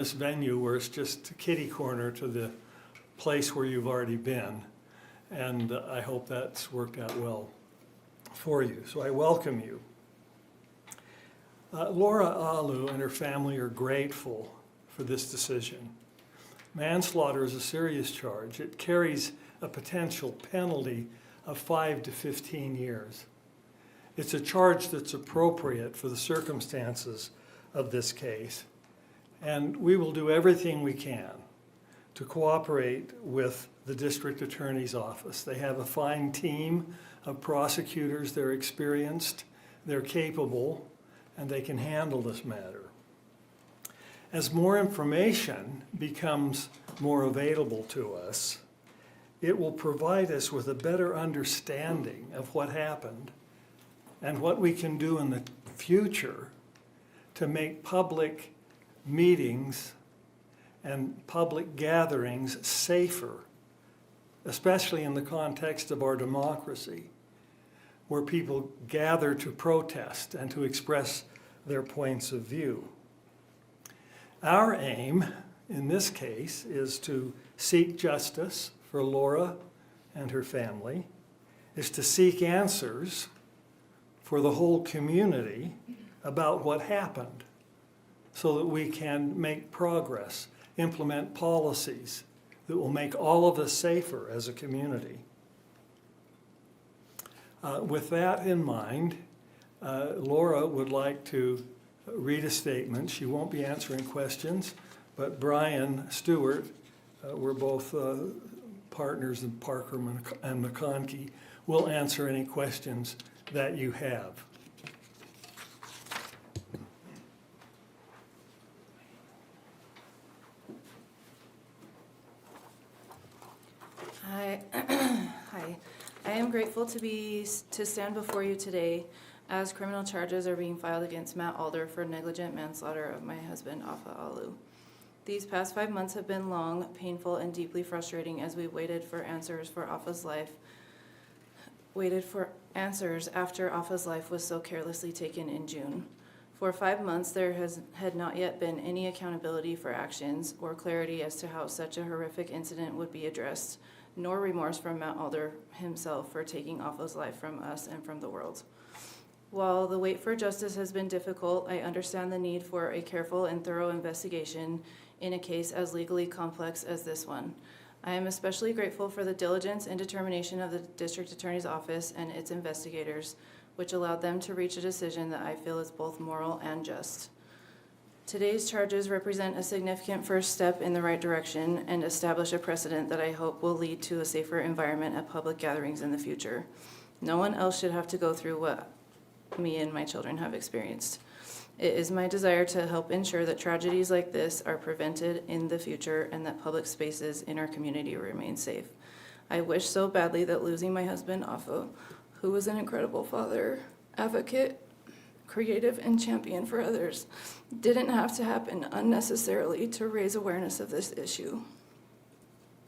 this venue where it's just kitty corner to the place where you've already been. And I hope that's worked out well for you. So I welcome you. Laura Alu and her family are grateful for this decision. Manslaughter is a serious charge. It carries a potential penalty of 5 to 15 years. It's a charge that's appropriate for the circumstances of this case. And we will do everything we can to cooperate with the district attorney's office. They have a fine team of prosecutors. They're experienced, they're capable, and they can handle this matter. As more information becomes more available to us, it will provide us with a better understanding of what happened and what we can do in the future to make public meetings and public gatherings safer, especially in the context of our democracy, where people gather to protest and to express their points of view. Our aim in this case is to seek justice for Laura and her family, is to seek answers for the whole community about what happened so that we can make progress, implement policies that will make all of us safer as a community. With that in mind, Laura would like to read a statement. She won't be answering questions, but Brian Stewart, we're both partners in Parker and McConkey, will answer any questions that you have. Hi. I am grateful to stand before you today as criminal charges are being filed against Matt Alder for negligent manslaughter of my husband, Afa Alu. These past 5 months have been long, painful, and deeply frustrating as we waited for answers for Afa's life. Waited for answers after Afa's life was so carelessly taken in June. For 5 months, there had not yet been any accountability for actions or clarity as to how such a horrific incident would be addressed, nor remorse from Matt Alder himself for taking Afa's life from us and from the world. While the wait for justice has been difficult, I understand the need for a careful and thorough investigation in a case as legally complex as this one. I am especially grateful for the diligence and determination of the District Attorney's Office and its investigators, which allowed them to reach a decision that I feel is both moral and just. Today's charges represent a significant first step in the right direction and establish a precedent that I hope will lead to a safer environment at public gatherings in the future. No one else should have to go through what me and my children have experienced. It is my desire to help ensure that tragedies like this are prevented in the future and that public spaces in our community remain safe. I wish so badly that losing my husband, Afa, who was an incredible father, advocate, creative, and champion for others, didn't have to happen unnecessarily to raise awareness of this issue.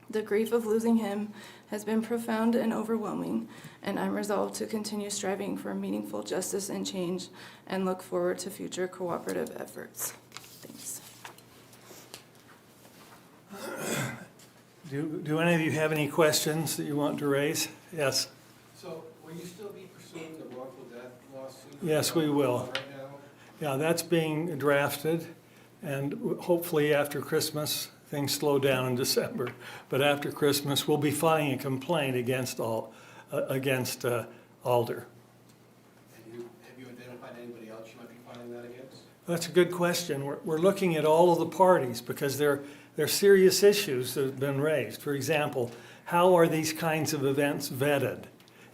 The grief of losing him has been profound and overwhelming, and I'm resolved to continue striving for meaningful justice and change and look forward to future cooperative efforts. Thanks. Do any of you have any questions that you want to raise? Yes. So will you still be pursuing the wrongful death lawsuit? Yes, we will. Right now? Yeah, that's being drafted, and hopefully after Christmas, things slow down in December, but after Christmas, we'll be filing a complaint against Alder. Have you identified anybody else you might be filing that against? That's a good question. We're looking at all of the parties because there are serious issues that have been raised. For example, how are these kinds of events vetted?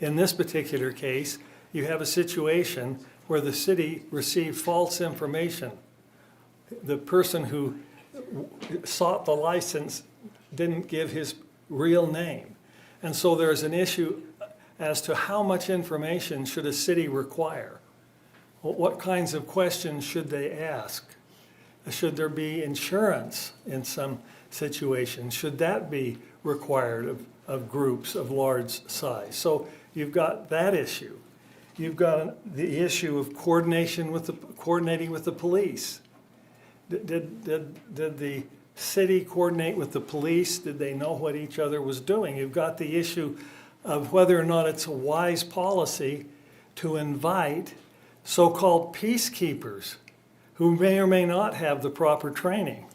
In this particular case, you have a situation where the city received false information. The person who sought the license didn't give his real name. And so there's an issue as to how much information should a city require? What kinds of questions should they ask? Should there be insurance in some situations? Should that be required of groups of large size? So you've got that issue. You've got the issue of coordinating with the police. Did the city coordinate with the police? Did they know what each other was doing? You've got the issue of whether or not it's a wise policy to invite so-called peacekeepers who may or may not have the proper training.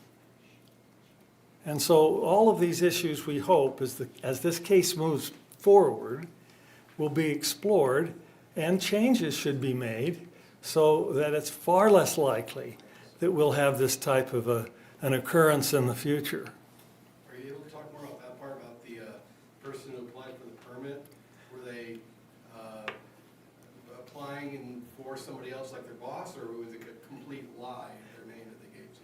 And so all of these issues, we hope, as this case moves forward, will be explored and changes should be made so that it's far less likely that we'll have this type of an occurrence in the future. Are you able to talk more about that part, about the person who applied for the permit? Were they applying for somebody else like their boss, or was it a complete lie, their name that they gave to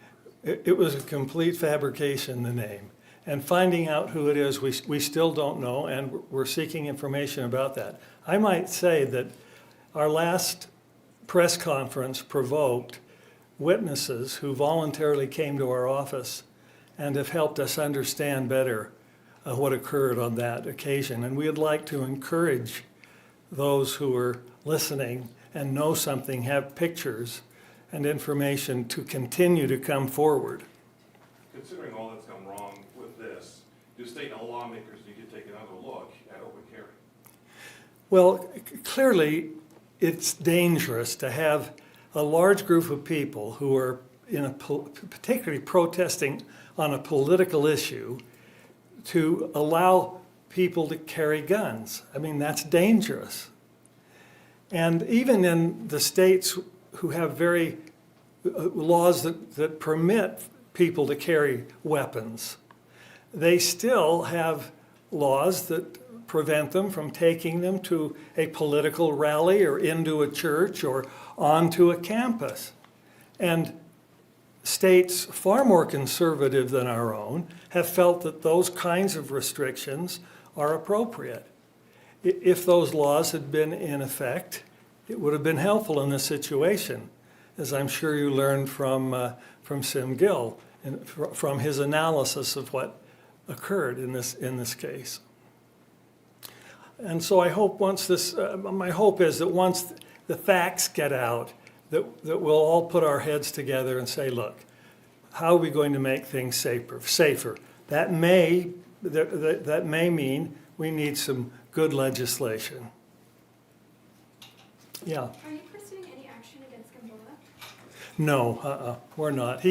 the person? It was a complete fabrication, the name. And finding out who it is, we still don't know, and we're seeking information about that. I might say that our last press conference provoked witnesses who voluntarily came to our office and have helped us understand better what occurred on that occasion. And we'd like to encourage those who are listening and know something, have pictures and information to continue to come forward. Considering all that's gone wrong with this, do state and lawmakers need to take another look at open carry? Well, clearly, it's dangerous to have a large group of people who are particularly protesting on a political issue to allow people to carry guns. I mean, that's dangerous. And even in the states who have very laws that permit people to carry weapons, they still have laws that prevent them from taking them to a political rally or into a church or onto a campus. And states far more conservative than our own have felt that those kinds of restrictions are appropriate. If those laws had been in effect, it would have been helpful in this situation, as I'm sure you learned from Sim Gill and from his analysis of what occurred in this case. And so I hope my hope is that once the facts get out, that we'll all put our heads together and say, look, how are we going to make things safer? That may mean we need some good legislation. Yeah. Are you pursuing any action against Gamboa? No, we're not.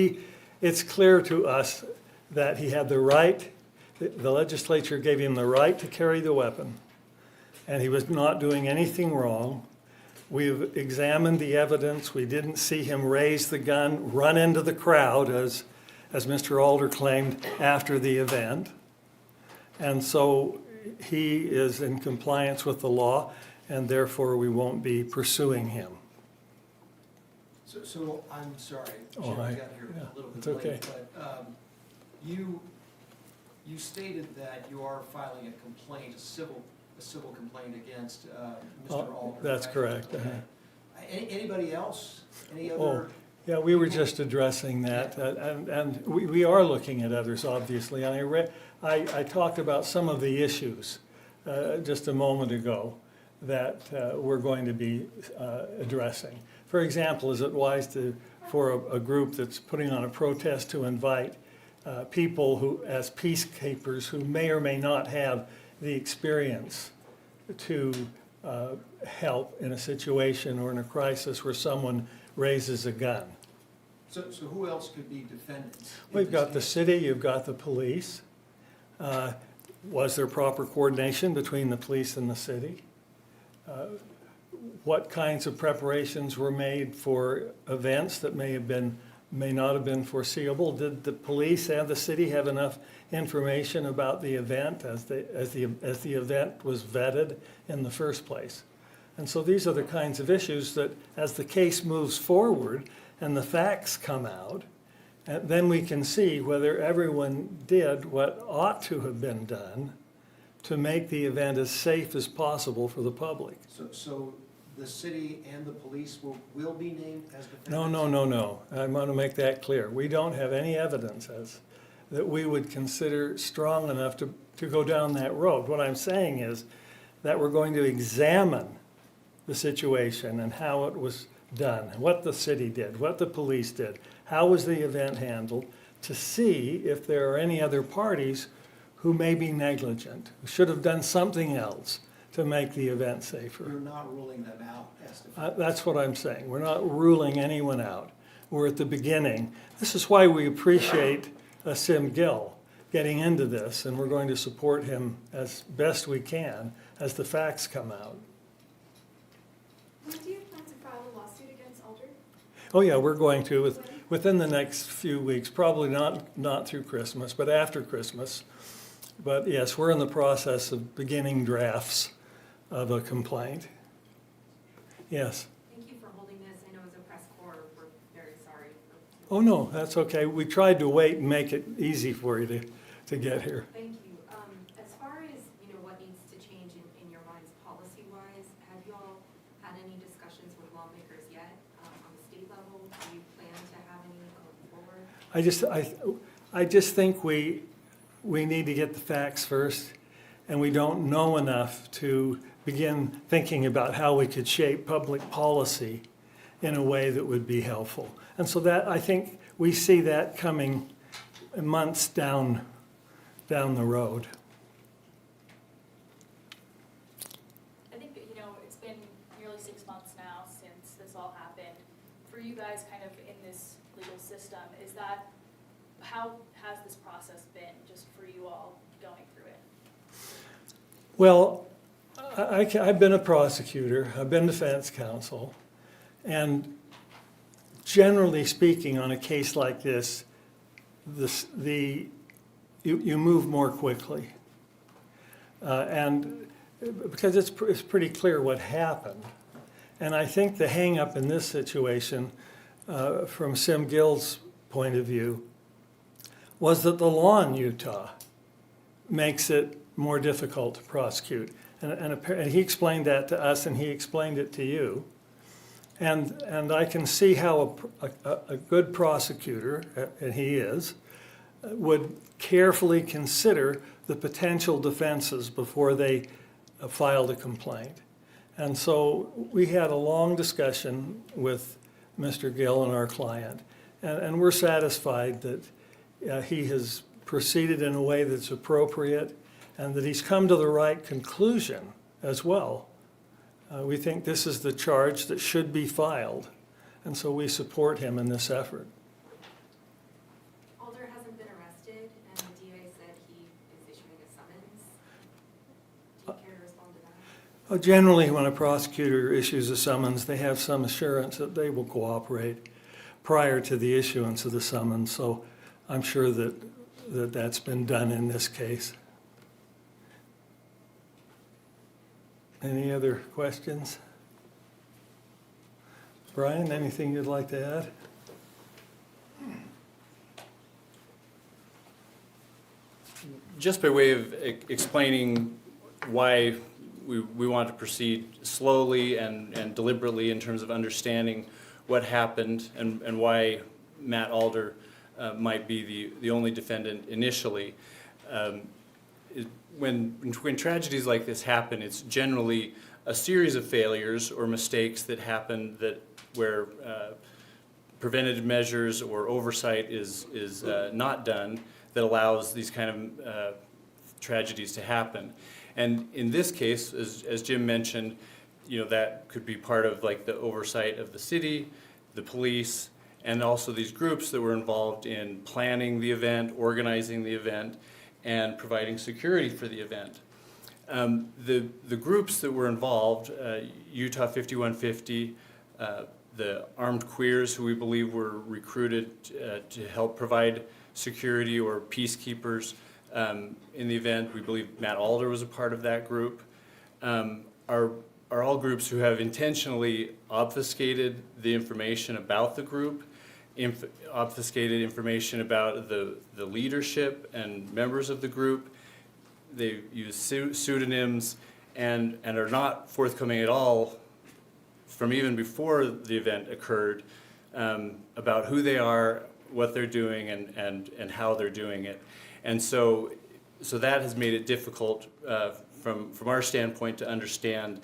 It's clear to us that he had the right, the legislature gave him the right to carry the weapon, and he was not doing anything wrong. We've examined the evidence. We didn't see him raise the gun, run into the crowd, as Mr. Alder claimed after the event. And so he is in compliance with the law, and therefore we won't be pursuing him. So I'm sorry, Jim, Oh, I I- got here yeah, a little it's bit okay. late, but you stated that you are filing a complaint, a civil complaint against Mr. Alder. That's right? correct. Anybody else? Any Oh, other? yeah, we were just addressing that, and we are looking at others, obviously. And I talked about some of the issues just a moment ago that we're going to be addressing. For example, is it wise for a group that's putting on a protest to invite people who, as peacekeepers, who may or may not have the experience to help in a situation or in a crisis where someone raises a gun? So who else could be defendants? in We've this got the case? city, you've got the police. Was there proper coordination between the police and the city? What kinds of preparations were made for events that may not have been foreseeable? Did the police and the city have enough information about the event as the event was vetted in the first place? And so these are the kinds of issues that, as the case moves forward and the facts come out, then we can see whether everyone did what ought to have been done to make the event as safe as possible for the public. So the city and the police will be named as defendants? No. I want to make that clear. We don't have any evidence that we would consider strong enough to go down that road. What I'm saying is that we're going to examine the situation and how it was done, what the city did, what the police did, how was the event handled, to see if there are any other parties who may be negligent, who should have done something else to make the event safer. You're not ruling them out as to. That's what I'm saying. We're not ruling anyone out. We're at the beginning. This is why we appreciate Sim Gill getting into this, and we're going to support him as best we can as the facts come out. When do you plan to file a lawsuit against Alder? Oh yeah, we're going to within the next few weeks, probably not through Christmas, but after Christmas. But yes, we're in the process of beginning drafts of a complaint. Yes. Thank you for holding this. I know as a press corps, we're very sorry. Oh no, that's okay. We tried to wait and make it easy for you to get here. Thank you. As far as, what needs to change in your minds policy-wise, have you all had any discussions with lawmakers yet on the state level? Do you plan to have any going forward? I just think we need to get the facts first, and we don't know enough to begin thinking about how we could shape public policy in a way that would be helpful. And so that, I think we see that coming months down the road. I think that, it's been nearly 6 months now since this all happened. For you guys kind of in this legal system, how has this process been just for you all going through it? Well, I've been a prosecutor, I've been defense counsel, and generally speaking, on a case like this, you move more quickly. And because it's pretty clear what happened. And I think the hang-up in this situation, from Sim Gill's point of view, was that the law in Utah makes it more difficult to prosecute. And he explained that to us, and he explained it to you. And I can see how a good prosecutor, and he is, would carefully consider the potential defenses before they filed a complaint. And so we had a long discussion with Mr. Gill and our client, and we're satisfied that he has proceeded in a way that's appropriate and that he's come to the right conclusion as well. We think this is the charge that should be filed, and so we support him in this effort. Alder hasn't been arrested, and the DA said he is issuing a summons. Do you care to respond to that? Well, generally, when a prosecutor issues a summons, they have some assurance that they will cooperate prior to the issuance of the summons, so I'm sure that that's been done in this case. Any other questions? Brian, anything you'd like to add? Just by way of explaining why we want to proceed slowly and deliberately in terms of understanding what happened and why Matt Alder might be the only defendant initially. When tragedies like this happen, it's generally a series of failures or mistakes that happen where preventative measures or oversight is not done that allows these kind of tragedies to happen. And in this case, as Jim mentioned, that could be part of like the oversight of the city, the police, and also these groups that were involved in planning the event, organizing the event, and providing security for the event. The groups that were involved, Utah 5150, the armed queers who we believe were recruited to help provide security, or peacekeepers in the event. We believe Matt Alder was a part of that group. Are all groups who have intentionally obfuscated the information about the group, obfuscated information about the leadership and members of the group. They use pseudonyms and are not forthcoming at all from even before the event occurred about who they are, what they're doing, and how they're doing it. And so that has made it difficult from our standpoint to understand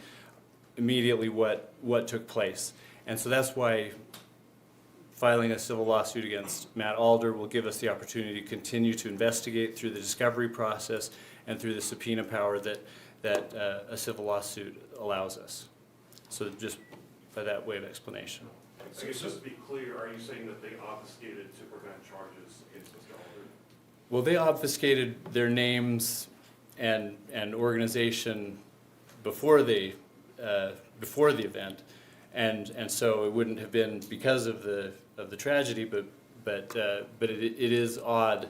immediately what took place. And so that's why filing a civil lawsuit against Matt Alder will give us the opportunity to continue to investigate through the discovery process and through the subpoena power that a civil lawsuit allows us. So just by that way of explanation. I guess just to be clear, are you saying that they obfuscated to prevent charges against Mr. Alder? Well, they obfuscated their names and organization before the event, and so it wouldn't have been because of the tragedy, but it is odd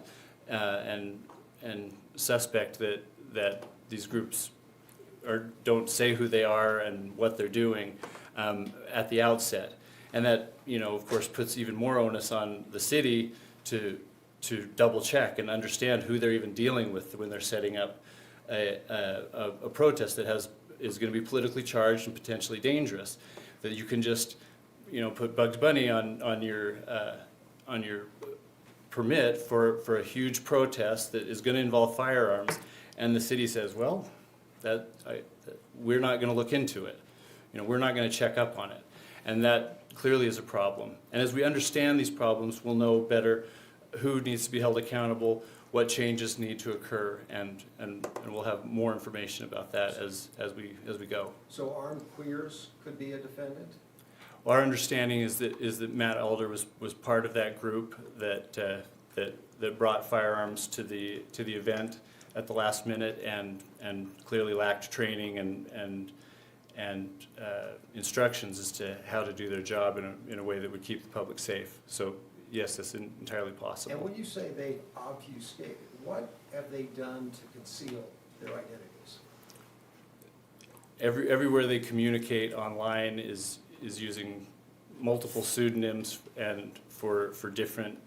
and suspect that these groups don't say who they are and what they're doing at the outset, and that, you know, of course puts even more onus on the city to double check and understand who they're even dealing with when they're setting up a protest that is going to be politically charged and potentially dangerous. That you can just, you know, put Bugs Bunny on your permit for a huge protest that is going to involve firearms, and the city says, well, we're not going to look into it. You know, we're not going to check up on it, and that clearly is a problem. And as we understand these problems, we'll know better who needs to be held accountable, what changes need to occur, and we'll have more information about that as we go. So armed queers could be a defendant? Our understanding is that Matt Alder was part of that group that brought firearms to the event at the last minute and clearly lacked training and instructions as to how to do their job in a way that would keep the public safe. So yes, that's entirely possible. And when you say they obfuscated, what have they done to conceal their identities? Everywhere they communicate online is using multiple pseudonyms and for different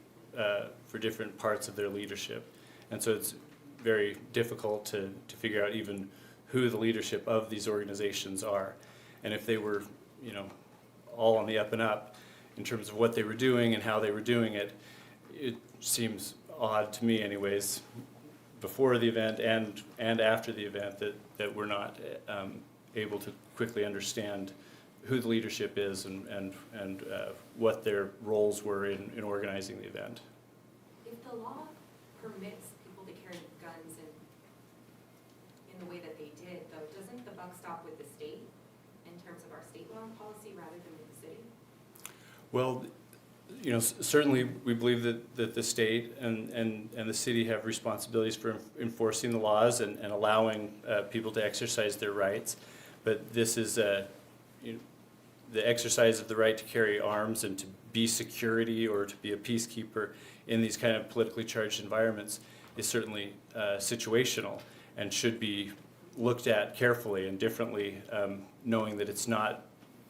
parts of their leadership, and so it's very difficult to figure out even who the leadership of these organizations are, and if they were, you know, all on the up and up in terms of what they were doing and how they were doing it. It seems odd to me anyways, before the event and after the event, that we're not able to quickly understand who the leadership is and what their roles were in organizing the event. If the law permits people to carry guns in the way that they did, though, doesn't the buck stop with the state in terms of our state law and policy rather than with the city? Well, you know, certainly we believe that the state and the city have responsibilities for enforcing the laws and allowing people to exercise their rights. But this is the exercise of the right to carry arms and to be security or to be a peacekeeper in these kind of politically charged environments is certainly situational and should be looked at carefully and differently, knowing that it's not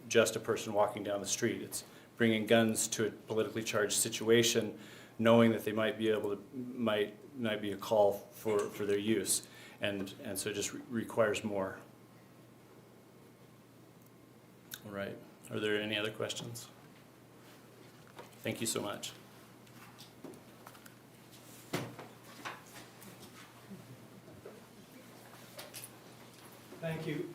just a person walking down the street. It's bringing guns to a politically charged situation, knowing that they might be a call for their use, and so it just requires more. All right. Are there any other questions? Thank you so much. Thank you.